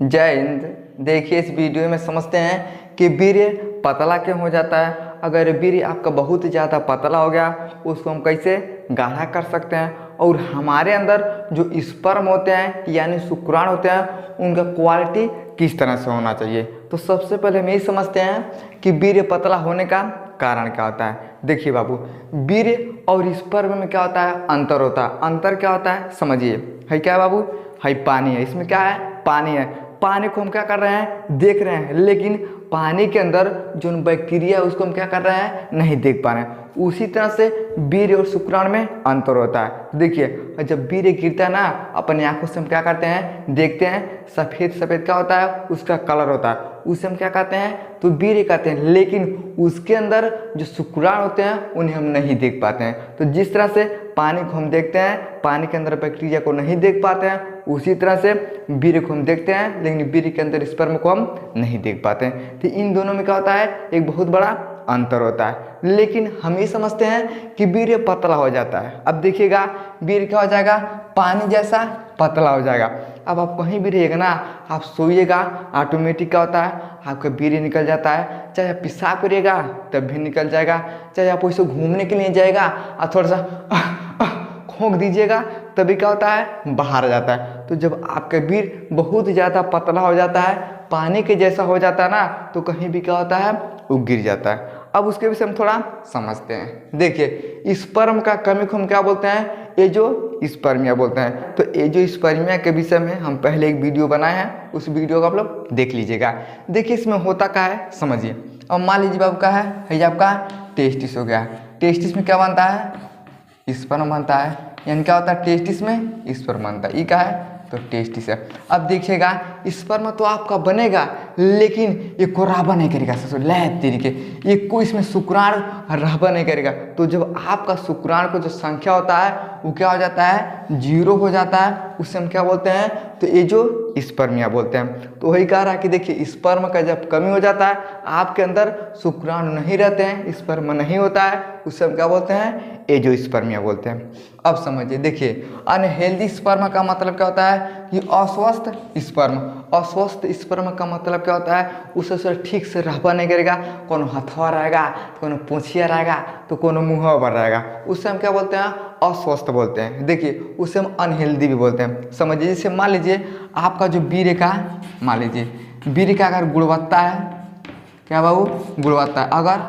जय हिंद। देखिए इस वीडियो में समझते हैं कि वीर्य पतला क्यों हो जाता है। अगर वीर्य आपका बहुत ज़्यादा पतला हो गया उसको हम कैसे गाढ़ा कर सकते हैं, और हमारे अंदर जो स्पर्म होते हैं यानी शुक्राणु होते हैं उनका क्वालिटी किस तरह से होना चाहिए। तो सबसे पहले हम यही समझते हैं कि वीर्य पतला होने का कारण क्या होता है। देखिए बाबू, वीर्य और स्पर्म में क्या होता है, अंतर होता है। अंतर क्या होता है समझिए। है क्या है बाबू, है पानी है। इसमें क्या है, पानी है। पानी को हम क्या कर रहे हैं, देख रहे हैं, लेकिन पानी के अंदर जो बैक्टीरिया है उसको हम क्या कर रहे हैं, नहीं देख पा रहे हैं। उसी तरह से वीर्य और शुक्राणु में अंतर होता है। देखिए जब वीर्य गिरता है ना, अपनी आंखों से हम क्या करते हैं, देखते हैं, सफ़ेद सफ़ेद क्या होता है, उसका कलर होता है, उसे हम क्या कहते हैं, तो वीर्य कहते हैं। लेकिन उसके अंदर जो शुक्राणु होते हैं उन्हें हम नहीं देख पाते हैं। तो जिस तरह से पानी को हम देखते हैं, पानी के अंदर बैक्टीरिया को नहीं देख पाते हैं, उसी तरह से वीर्य को हम देखते हैं लेकिन वीर्य के अंदर स्पर्म को हम नहीं देख पाते हैं। तो इन दोनों में क्या होता है, एक बहुत बड़ा अंतर होता है। लेकिन हम ये समझते हैं कि वीर्य पतला हो जाता है। अब देखिएगा वीर्य क्या हो जाएगा, पानी जैसा पतला हो जाएगा। अब आप कहीं भी रहिएगा ना, आप सोइएगा, ऑटोमेटिक क्या होता है, आपका वीर्य निकल जाता है। चाहे आप पेशाब करिएगा तब भी निकल जाएगा, चाहे आप वैसे घूमने के लिए जाएगा और थोड़ा सा खोंक दीजिएगा तभी क्या होता है, बाहर आ जाता है। तो जब आपका वीर्य बहुत ज़्यादा पतला हो जाता है, पानी के जैसा हो जाता है ना, तो कहीं भी क्या होता है, वो गिर जाता है। अब उसके विषय हम थोड़ा समझते हैं। देखिए स्पर्म का कमी को हम क्या बोलते हैं, एंजियोस्पर्मिया बोलते हैं। तो एंजियोस्पर्मिया के विषय में हम पहले एक वीडियो बनाए हैं, उस वीडियो को आप लोग देख लीजिएगा। देखिए इसमें होता क्या है समझिए। अब मान लीजिए बाबू क्या है, ये आपका टेस्टिस हो गया। टेस्टिस में क्या बनता है, स्पर्म बनता है। यानी क्या होता है, टेस्टिस में स्पर्म बनता है। ये क्या है, तो टेस्टिस है। अब देखिएगा स्पर्म तो आपका बनेगा लेकिन ये कोराबा नहीं करेगा, लैब तरीके ये कोई इसमें शुक्राणु रहबा नहीं करेगा। तो जब आपका शुक्राणु का जो संख्या होता है वो क्या हो जाता है, 0 हो जाता है। उससे हम क्या बोलते हैं, तो एंजियोस्पर्मिया बोलते हैं। तो वही कह रहा है कि देखिए स्पर्म का जब कमी हो जाता है, आपके अंदर शुक्राणु नहीं रहते हैं, स्पर्म नहीं होता है, उससे हम क्या बोलते हैं, एंजियोस्पर्मिया बोलते हैं। अब समझिए, देखिए अनहेल्दी स्पर्म का मतलब क्या होता है, कि अस्वस्थ स्पर्म। अस्वस्थ स्पर्म का मतलब क्या होता है, उसे ठीक से रहबा नहीं करेगा। कोनो हथवा रहेगा, कोनो पूछिया रहेगा, तो कोनो मुँह पर रहेगा, उससे हम क्या बोलते हैं, अस्वस्थ बोलते हैं। देखिए उसे हम अनहेल्दी भी बोलते हैं। समझिए जैसे मान लीजिए आपका जो वीर्य का, मान लीजिए वीर्य का अगर गुणवत्ता है, क्या बाबू, गुणवत्ता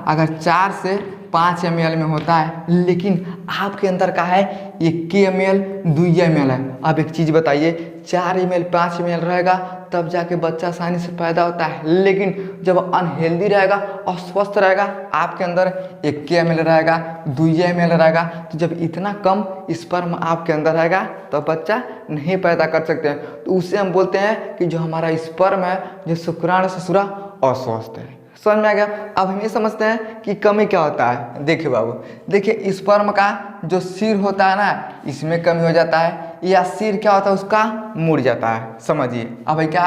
अगर 4 से 5 ml में होता है, लेकिन आपके अंदर का है 1 ml 2 ml है। अब एक चीज़ बताइए, 4 ml 5 ml रहेगा तब जाके बच्चा आसानी से पैदा होता है। लेकिन जब अनहेल्दी रहेगा, अस्वस्थ रहेगा, आपके अंदर 1 ml रहेगा, 2 ml रहेगा, तो जब इतना कम स्पर्म आपके अंदर रहेगा तो बच्चा नहीं पैदा कर सकते हैं। तो उससे हम बोलते हैं कि जो हमारा स्पर्म है, जो शुक्राणु से पूरा अस्वस्थ है। समझ में आ गया। अब हम ये समझते हैं कि कमी क्या होता है। देखिए बाबू, देखिए स्पर्म का जो सिर होता है ना, इसमें कमी हो जाता है, या सिर क्या होता है, उसका मुड़ जाता है। समझिए अब ये क्या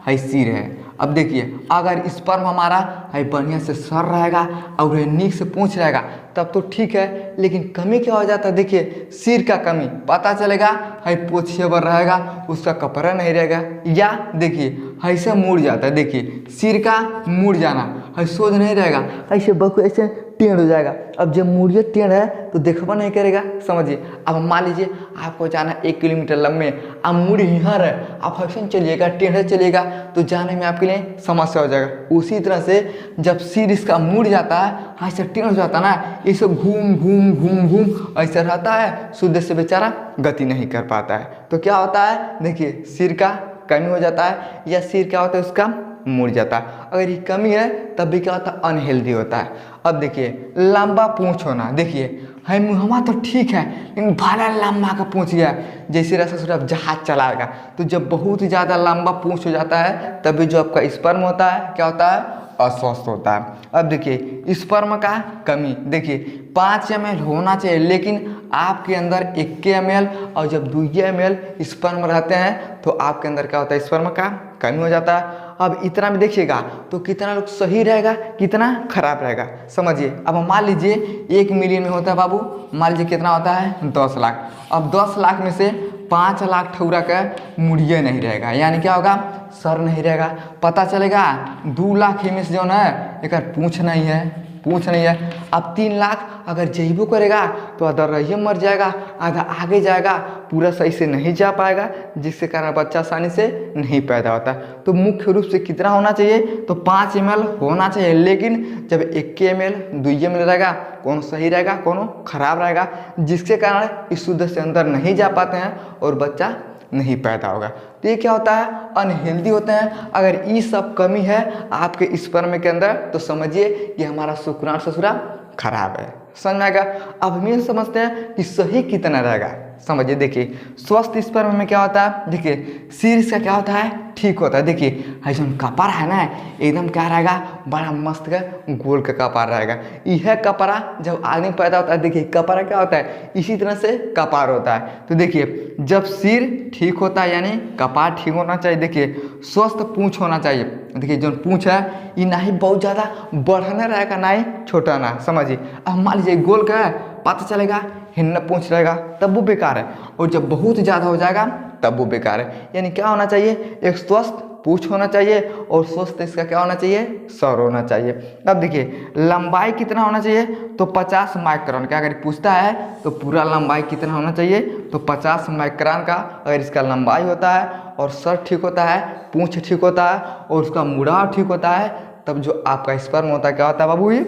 है सिर है। अब देखिए अगर स्पर्म हमारा है बढ़िया से सर रहेगा और नीक से पूंछ रहेगा तब तो ठीक है, लेकिन कमी क्या हो जाता है, देखिए सिर का कमी पता चलेगा, है पोछिए पर रहेगा, उसका कपड़ा नहीं रहेगा, या देखिए ऐसे मुड़ जाता है। देखिए सिर का मुड़ जाना, है सोच नहीं रहेगा, ऐसे बकु ऐसे टेढ़ हो जाएगा। अब जब मुड़िए टेढ़ है तो देखबा नहीं करेगा। समझिए अब मान लीजिए आपको जाना 1 किलोमीटर लंबे, अब मुड़ी हिहर है, आप ऐसे चलिएगा, टेढ़े चलिएगा तो जाने में आपके लिए समस्या हो जाएगा। उसी तरह से जब सिर इसका मुड़ जाता है, ऐसे टेढ़ हो जाता है ना, इसे घूम घूम घूम घूम ऐसे रहता है, शुद्ध से बेचारा गति नहीं कर पाता है। तो क्या होता है, देखिए सिर का कमी हो जाता है, या सिर क्या होता है, उसका मुड़ जाता है। अगर ये कमी है तब भी क्या होता है, अनहेल्दी होता है। अब देखिए लंबा पूंछ होना, देखिए है मुँहमा तो ठीक है लेकिन भाला लंबा का पूंछ गया, जैसे रास्ता से आप जहाज चलाएगा, तो जब बहुत ज़्यादा लंबा पूंछ हो जाता है तभी जो आपका स्पर्म होता है क्या होता है, अस्वस्थ होता है। अब देखिए स्पर्म का कमी, देखिए 5 ml होना चाहिए, लेकिन आपके अंदर 1 ml, और जब 2 ml स्पर्म रहते हैं तो आपके अंदर क्या होता है, स्पर्म का कमी हो जाता है। अब इतना भी देखिएगा तो कितना लोग सही रहेगा, कितना खराब रहेगा। समझिए अब मान लीजिए 1 मिलियन में होता है बाबू, मान लीजिए कितना होता है, 10 लाख। अब 10 लाख में से 5 लाख ठौरा का मुड़िए नहीं रहेगा, यानी क्या होगा, सर नहीं रहेगा। पता चलेगा 2 लाख में से जो है एक पूछ नहीं है, पूछ नहीं है। अब 3 लाख अगर जइबो करेगा तो आधा रहिए मर जाएगा, आधा आगे जाएगा, पूरा सही से नहीं जा पाएगा, जिसके कारण बच्चा आसानी से नहीं पैदा होता। तो मुख्य रूप से कितना होना चाहिए, तो 5 ml होना चाहिए। लेकिन जब 1 ml 2 ml रहेगा, कौन सही रहेगा, कौन खराब रहेगा, जिसके कारण इस शुद्ध से अंदर नहीं जा पाते हैं और बच्चा नहीं पैदा होगा। तो ये क्या होता है, अनहेल्दी होते हैं। अगर ये सब कमी है आपके स्पर्म के अंदर तो समझिए कि हमारा शुक्राणु ससुरा खराब है। समझ में आएगा। अब हम ये समझते हैं कि सही कितना रहेगा। समझिए, देखिए स्वस्थ स्पर्म में क्या होता है, देखिए शीर्ष का क्या होता है, ठीक होता है। देखिए ऐसा कपार है ना, एकदम क्या रहेगा, बड़ा मस्त का गोल का कपार रहेगा। यह कपड़ा जब आदमी पैदा होता है, देखिए कपड़ा क्या होता है, इसी तरह से कपार होता है। तो देखिए जब सिर ठीक होता है यानी कपार ठीक होना चाहिए। देखिए स्वस्थ पूंछ होना चाहिए। देखिए जो पूंछ है ये ना ही बहुत ज़्यादा बढ़ना रहेगा, ना ही छोटा ना। समझिए, अब मान लीजिए गोल का है, पता चलेगा हिन्ना पूंछ रहेगा तब वो बेकार है, और जब बहुत ज़्यादा हो जाएगा तब वो बेकार है। यानी क्या होना चाहिए, एक स्वस्थ पूंछ होना चाहिए और स्वस्थ इसका क्या होना चाहिए, सर होना चाहिए। अब देखिए लंबाई कितना होना चाहिए, तो 50 माइक्रोन का। अगर पूछता है तो पूरा लंबाई कितना होना चाहिए, तो 50 माइक्रोन का अगर इसका लंबाई होता है और सर ठीक होता है, पूंछ ठीक होता है और उसका मुड़ाव ठीक होता है, तब जो आपका स्पर्म होता है क्या होता है बाबू, ये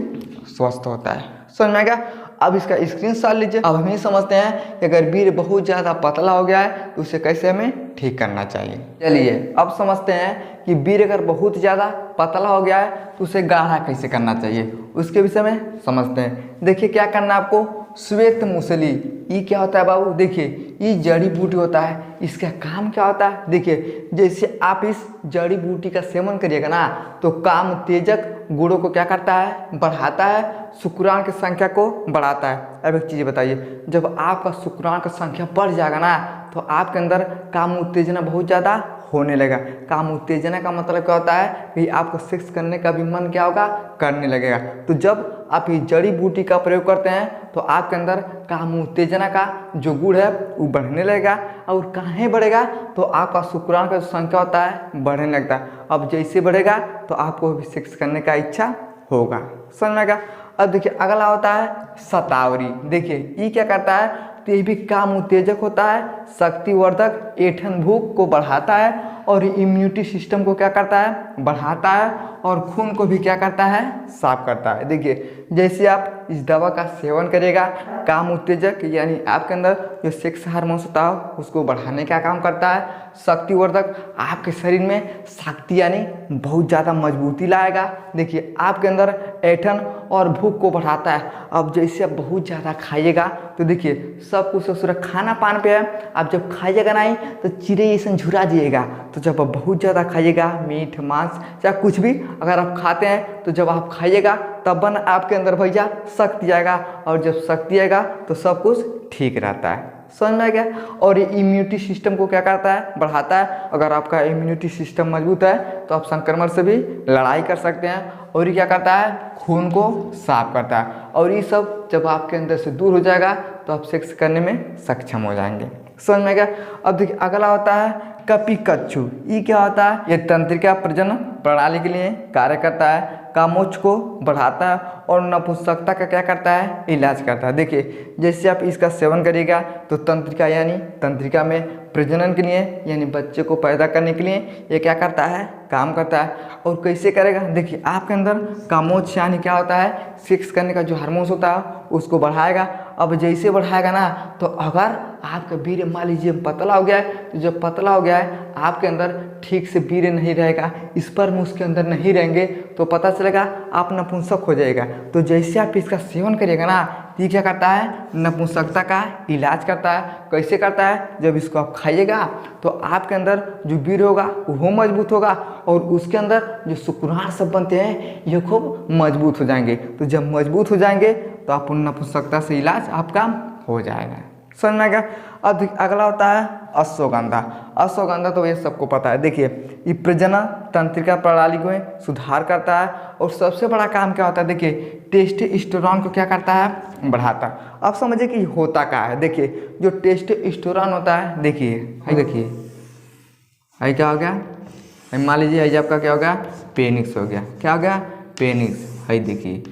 स्वस्थ होता है। समझ में आएगा। अब इसका स्क्रीनशॉट लीजिए। अब हम ये समझते हैं कि अगर वीर्य बहुत ज़्यादा पतला हो गया है तो उसे कैसे हमें ठीक करना चाहिए। चलिए अब समझते हैं कि वीर्य अगर बहुत ज़्यादा पतला हो गया है तो उसे गाढ़ा कैसे करना चाहिए, उसके विषय में समझते हैं। देखिए क्या करना है आपको, श्वेत मूसली, ये क्या होता है बाबू, देखिए ये जड़ी बूटी होता है। इसका काम क्या होता है, देखिए जैसे आप इस जड़ी बूटी का सेवन करिएगा ना तो काम उत्तेजक गुणों को क्या करता है, बढ़ाता है, शुक्राणु की संख्या को बढ़ाता है। अब एक चीज़ बताइए, जब आपका शुक्राणु की संख्या बढ़ जाएगा ना तो आपके अंदर काम उत्तेजना बहुत ज़्यादा होने लगेगा। काम उत्तेजना का मतलब क्या होता है कि आपको सेक्स करने का भी मन क्या होगा, करने लगेगा। तो जब आप ये जड़ी बूटी का प्रयोग करते हैं तो आपके अंदर काम उत्तेजना का जो गुण है वो बढ़ने लगेगा। और कहाँ बढ़ेगा, तो आपका शुक्राणु का जो संख्या होता है बढ़ने लगता है। अब जैसे बढ़ेगा तो आपको भी सेक्स करने का इच्छा होगा। समझ में आएगा। अब देखिए अगला होता है शतावरी। देखिए ये क्या करता है, तो ये भी काम उत्तेजक होता है, शक्तिवर्धक, ऐंठन भूख को बढ़ाता है और इम्यूनिटी सिस्टम को क्या करता है, बढ़ाता है और खून को भी क्या करता है, साफ करता है। देखिए जैसे आप इस दवा का सेवन करेगा, काम उत्तेजक यानी आपके अंदर जो सेक्स हार्मोन्स होता है उसको बढ़ाने का काम करता है, शक्तिवर्धक आपके शरीर में शक्ति यानी बहुत ज़्यादा मजबूती लाएगा। देखिए आपके अंदर ऐंठन और भूख को बढ़ाता है। अब जैसे आप बहुत ज़्यादा खाइएगा तो देखिए सब कुछ ससुरा खाना पान पे है, आप जब खाइएगा नहीं तो चिड़ै ऐसा झुरा दिएगा। तो जब आप बहुत ज़्यादा खाइएगा, मीट मांस चाहे कुछ भी अगर आप खाते हैं तो जब आप खाइएगा तब बन आपके अंदर भैया शक्ति आएगा, और जब शक्ति आएगा तो सब कुछ ठीक रहता है। समझ में आ गया। और ये इम्यूनिटी सिस्टम को क्या करता है, बढ़ाता है। अगर आपका इम्यूनिटी सिस्टम मजबूत है तो आप संक्रमण से भी लड़ाई कर सकते हैं। और ये क्या करता है, खून को साफ करता है। और ये सब जब आपके अंदर से दूर हो जाएगा तो आप सेक्स करने में सक्षम हो जाएंगे। समझ में आ गया। अब देखिए अगला होता है कपिकच्छु। ये क्या होता है, ये तंत्रिका प्रजनन प्रणाली के लिए कार्य करता है, कामोच्च को बढ़ाता है और नपुंसकता का क्या करता है, इलाज करता है। देखिए जैसे आप इसका सेवन करिएगा तो तंत्रिका यानी तंत्रिका में प्रजनन के लिए यानी बच्चे को पैदा करने के लिए ये क्या करता है, काम करता है। और कैसे करेगा, देखिए आपके अंदर कामोच्च यानी क्या होता है, सेक्स करने का जो हार्मोन्स होता है उसको बढ़ाएगा। अब जैसे बढ़ाएगा ना तो अगर आपका वीर्य मान लीजिए पतला हो गया है तो जब पतला हो गया है आपके अंदर ठीक से वीर्य नहीं रहेगा, स्पर्म उसके अंदर नहीं रहेंगे तो पता चलेगा आप नपुंसक हो जाएगा। तो जैसे आप इसका सेवन करिएगा ना ये क्या करता है, नपुंसकता का इलाज करता है। कैसे करता है, जब इसको आप खाइएगा तो आपके अंदर जो वीर्य होगा वो मजबूत होगा और उसके अंदर जो शुक्राणु सब बनते हैं ये खूब मजबूत हो जाएंगे। तो जब मजबूत हो जाएंगे तो आप नपुंसकता से इलाज आपका हो जाएगा। समझ में आ गया। अब अगला होता है अश्वगंधा। अश्वगंधा तो ये सबको पता है। देखिए ये प्रजनन तंत्रिका प्रणाली को सुधार करता है और सबसे बड़ा काम क्या होता है, देखिए टेस्टोस्टेरोन को क्या करता है, बढ़ाता है। अब समझिए कि होता क्या है। देखिए जो टेस्टोस्टेरोन होता है, देखिए है क्या हो गया, मान लीजिए है आपका क्या हो गया, पेनिक्स हो गया। क्या हो गया, पेनिक्स। है देखिए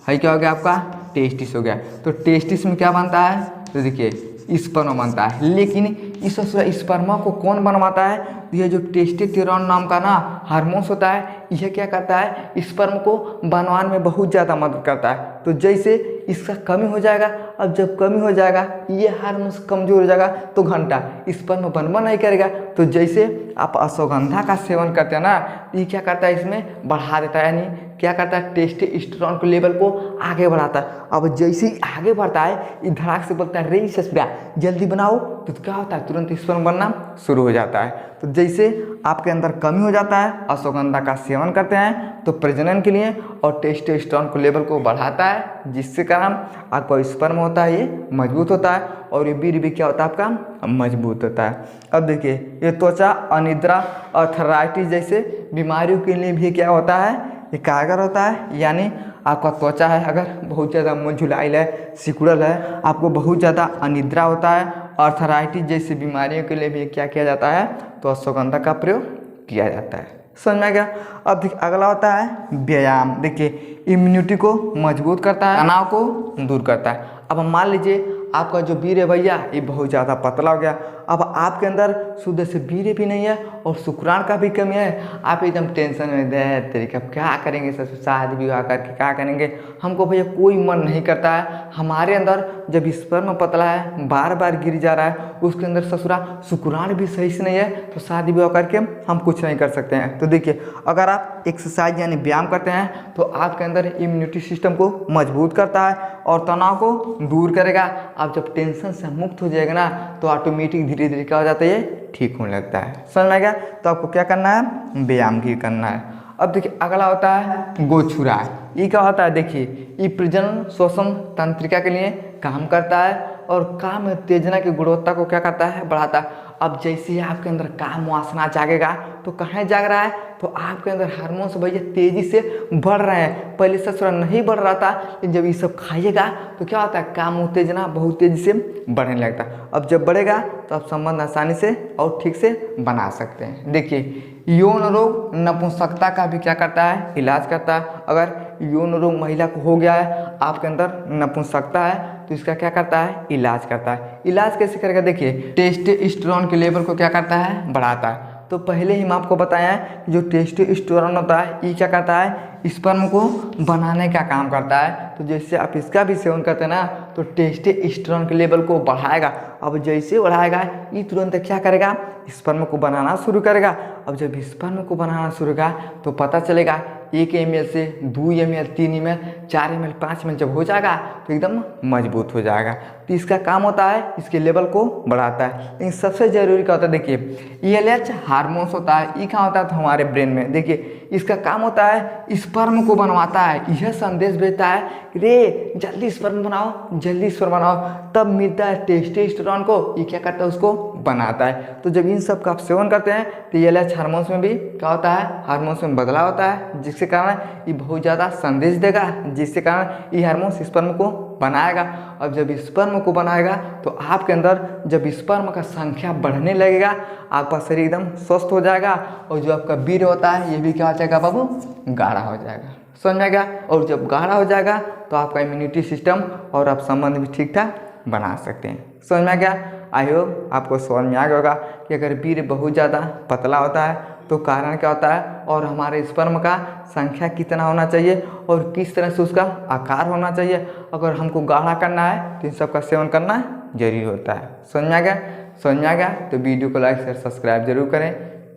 है क्या हो गया आपका, टेस्टिस हो गया। तो टेस्टिस में क्या बनता है, तो देखिए स्पर्म बनता है। लेकिन इस स्पर्मा को कौन बनवाता है, तो ये जो टेस्टोस्टेरोन नाम का ना हार्मोन्स होता है, यह क्या करता है, स्पर्म को बनवाने में बहुत ज़्यादा मदद करता है। तो जैसे इसका कमी हो जाएगा, अब जब कमी हो जाएगा, ये हार्मोन्स कमजोर हो जाएगा, तो घंटा स्पर्म बनवा नहीं करेगा। तो जैसे आप अश्वगंधा का सेवन करते हैं ना, ये क्या करता है, इसमें बढ़ा देता है, यानी क्या करता है, टेस्टोस्टेरोन के लेवल को आगे बढ़ाता है। अब जैसे ही आगे बढ़ता है, ये धड़ाक से बोलता है रे ससुरा जल्दी बनाओ, तो क्या होता है, तुरंत स्पर्म बनना शुरू हो जाता है। तो जैसे आपके अंदर कमी हो जाता है, अश्वगंधा का सेवन करते हैं तो प्रजनन के लिए और टेस्टोस्टेरोन को लेवल को बढ़ाता है, जिससे कारण आपका स्पर्म होता है ये मजबूत होता है और ये वीर्य भी क्या होता है आपका मजबूत होता है। अब देखिए ये त्वचा अनिद्रा आर्थराइटिस जैसे बीमारियों के लिए भी क्या होता है, ये कारगर होता है। यानी आपका त्वचा है अगर बहुत ज़्यादा मुरझुलाइल है, सिकुड़ल है, आपको बहुत ज़्यादा अनिद्रा होता है, आर्थराइटिस जैसी बीमारियों के लिए भी क्या किया जाता है, तो अश्वगंधा का प्रयोग किया जाता है। समझ में आ गया। अब देखिए अगला होता है व्यायाम। देखिए इम्यूनिटी को मजबूत करता है, तनाव को दूर करता है। अब मान लीजिए आपका जो वीर्य है भैया, ये बहुत ज़्यादा पतला हो गया। अब आपके अंदर शुद्ध से वीर्य भी नहीं है और शुक्राणु का भी कमी है, आप एकदम टेंशन में दे तरीके अब क्या करेंगे, ससुर शादी विवाह करके क्या करेंगे, हमको भैया कोई मन नहीं करता है। हमारे अंदर जब स्पर्म पतला है, बार बार गिर जा रहा है, उसके अंदर ससुरा शुक्राणु भी सही से नहीं है, तो शादी विवाह करके हम कुछ नहीं कर सकते हैं। तो देखिए अगर आप एक्सरसाइज यानी व्यायाम करते हैं तो आपके अंदर इम्यूनिटी सिस्टम को मजबूत करता है और तनाव को दूर करेगा। आप जब टेंशन से मुक्त हो जाएगा ना, तो ऑटोमेटिक धीरे धीरे क्या हो जाता है, ये ठीक होने लगता है। समझ में आ गया। तो आपको क्या करना है, व्यायाम भी करना है। अब देखिए अगला होता है गोछुरा। ये क्या होता है, देखिए ये प्रजनन श्वसन तंत्रिका के लिए काम करता है और काम उत्तेजना की गुणवत्ता को क्या करता है, बढ़ाता है। अब जैसे ही आपके अंदर काम वासना जागेगा, तो कहाँ जाग रहा है, तो आपके अंदर हार्मोन्स भैया तेजी से बढ़ रहे हैं। पहले ससुरा नहीं बढ़ रहा था, लेकिन जब ये सब खाइएगा तो क्या होता है, काम उत्तेजना बहुत तेजी से बढ़ने लगता है। अब जब बढ़ेगा तो आप संबंध आसानी से और ठीक से बना सकते हैं। देखिए यौन रोग नपुंसकता का भी क्या करता है, इलाज करता है। अगर यौन रोग महिला को हो गया है, आपके अंदर नपुंसकता है, तो इसका क्या करता है, इलाज करता है। इलाज कैसे करेगा, देखिए टेस्टोस्टेरोन के लेवल को क्या करता है, बढ़ाता है। तो पहले ही हम आपको बताया है कि जो टेस्टोस्टेरोन होता है, ये क्या करता है, स्पर्म को बनाने का काम करता है। तो जैसे आप इसका भी सेवन करते हैं ना, तो टेस्टोस्टेरोन के लेवल को बढ़ाएगा। अब जैसे बढ़ाएगा, ये तुरंत क्या करेगा, स्पर्म को बनाना शुरू करेगा। अब जब स्पर्म को बनाना शुरू करेगा, तो पता चलेगा 1 ml से 2 ml 3 ml 4 ml 5 ml जब हो जाएगा, तो एकदम मजबूत हो जाएगा। तो इसका काम होता है इसके लेवल को बढ़ाता है। लेकिन सबसे जरूरी क्या होता है, देखिए ELH हार्मोन्स होता है, ये क्या होता है, तो हमारे ब्रेन में देखिए इसका काम होता है स्पर्म को बनवाता है। यह संदेश भेजता है, रे जल्दी स्पर्म बनाओ, जल्दी स्पर्म बनाओ, तब मिलता है टेस्टोस्टेरोन को, ये क्या करता है, उसको बनाता है। तो जब इन सब का आप सेवन करते हैं, तो ELH हार्मोन्स में भी क्या होता है, हार्मोन्स में बदलाव होता है, जिसके कारण ये बहुत ज़्यादा संदेश देगा, जिसके कारण ये हार्मोन्स स्पर्म को बनाएगा। अब जब स्पर्म को बनाएगा, तो आपके अंदर जब स्पर्म का संख्या बढ़ने लगेगा, आपका शरीर एकदम स्वस्थ हो जाएगा और जो आपका वीर्य होता है, ये भी क्या हो जाएगा बाबू, गाढ़ा हो जाएगा। समझ में आएगा। और जब गाढ़ा हो जाएगा, तो आपका इम्यूनिटी सिस्टम और आप संबंध भी ठीक ठाक बना सकते हैं। समझ में आ गया। आई होप आपको समझ में आ गया होगा कि अगर वीर्य बहुत ज़्यादा पतला होता है तो कारण क्या होता है, और हमारे स्पर्म का संख्या कितना होना चाहिए और किस तरह से उसका आकार होना चाहिए। अगर हमको गाढ़ा करना है, तो इन सब का सेवन करना जरूरी होता है। समझ में आ गया। समझ में आ गया तो वीडियो को लाइक शेयर सब्सक्राइब जरूर करें।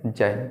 जय हिंद।